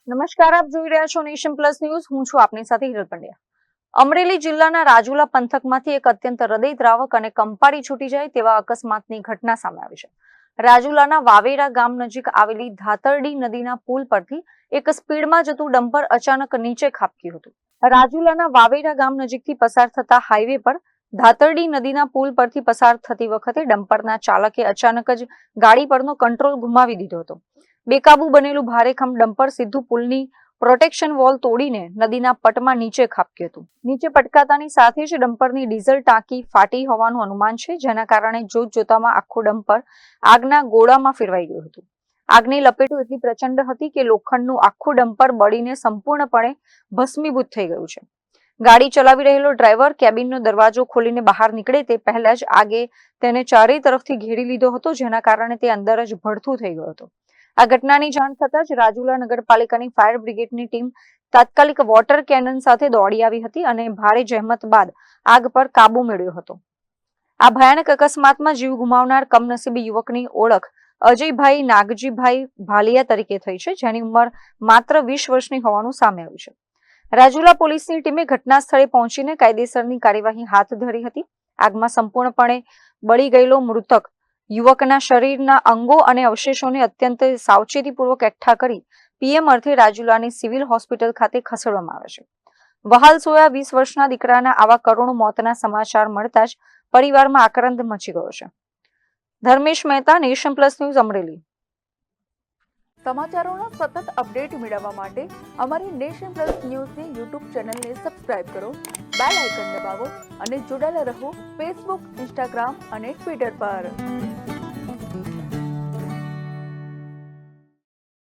નમસ્કાર, આપ જોઈ રહ્યા છો નેશન પ્લસ ન્યૂઝ. હું છું આપની સાથે હિરલ પંડ્યા. અમરેલી જિલ્લાના રાજુલા પંથકમાંથી એક અત્યંત હૃદયદ્રાવક અને કંપારી છૂટી જાય તેવા અકસ્માતની ઘટના સામે આવી છે. રાજુલાના વાવેરા ગામ નજીક આવેલી ધાતરડી નદીના પુલ પરથી એક સ્પીડમાં જતું ડમ્પર અચાનક નીચે ખાબક્યું હતું. રાજુલાના વાવેરા ગામ નજીકથી પસાર થતા હાઈવે પર ધાતરડી નદીના પુલ પરથી પસાર થતી વખતે ડમ્પરના ચાલકે અચાનક જ ગાડી પરનો કંટ્રોલ ગુમાવી દીધો હતો. બેકાબુ બનેલું ભારેખમ ડમ્પર સીધું પુલની પ્રોટેક્શન વોલ તોડીને નદીના પટમાં નીચે ખાબક્યું હતું. નીચે પટકાતાની સાથે જ ડમ્પરની ડીઝલ ટાંકી ફાટી હોવાનું અનુમાન છે, જેના કારણે જોતજોતામાં આખું ડમ્પર આગના ગોળામાં ફેરવાઈ ગયું હતું. આગની લપેટો એટલી પ્રચંડ હતી કે લોખંડનું આખું ડમ્પર બળીને સંપૂર્ણપણે ભસ્મીભૂત થઈ ગયું છે. ગાડી ચલાવી રહેલો ડ્રાઈવર કેબિનનો દરવાજો ખોલીને બહાર નીકળે તે પહેલા જ આગે તેને ચારે તરફથી ઘેરી લીધો હતો, જેના કારણે તે અંદર જ ભડથું થઈ ગયો હતો. આ ઘટનાની જાણ થતાં જ રાજુલા નગરપાલિકાની ફાયર બ્રિગેડની ટીમ તાત્કાલિક વોટર કેનન સાથે દોડી આવી હતી અને ભારે જહેમત બાદ આગ પર કાબુ મેળવ્યો હતો. આ ભયાનક અકસ્માતમાં જીવ ગુમાવનાર કમનસીબી યુવકની ઓળખ અજયભાઈ નાગજીભાઈ ભાલિયા તરીકે થઈ છે, જેની ઉંમર માત્ર 20 વર્ષની હોવાનું સામે આવ્યું છે. રાજુલા પોલીસની ટીમે ઘટના સ્થળે પહોંચીને કાયદેસરની કાર્યવાહી હાથ ધરી હતી. આગમાં સંપૂર્ણપણે બળી ગયેલો મૃતક યુવકના શરીરના અંગો અને અવશેષોને અત્યંત સાવચેતીપૂર્વક એકઠા કરી પીએમ અર્થે રાજુલાની સિવિલ હોસ્પિટલ ખાતે ખસેડવામાં આવે છે. વહાલ સોયા 20 વર્ષના દીકરાના આવા કરુણ મોતના સમાચાર મળતા જ પરિવારમાં આક્રંદ મચી ગયો છે. Dharmesh Mehta, nation plus news, Amreli. સમાચારોના સતત અપડેટ મેળવવા માટે અમારી નેશન પ્લસ ન્યૂઝની યુટ્યુબ ચેનલને સબસ્ક્રાઇબ કરો, બેલ આઇકન દબાવો અને જોડાયેલા રહો ફેસબુક, ઇન્સ્ટાગ્રામ અને ટ્વિટર પર.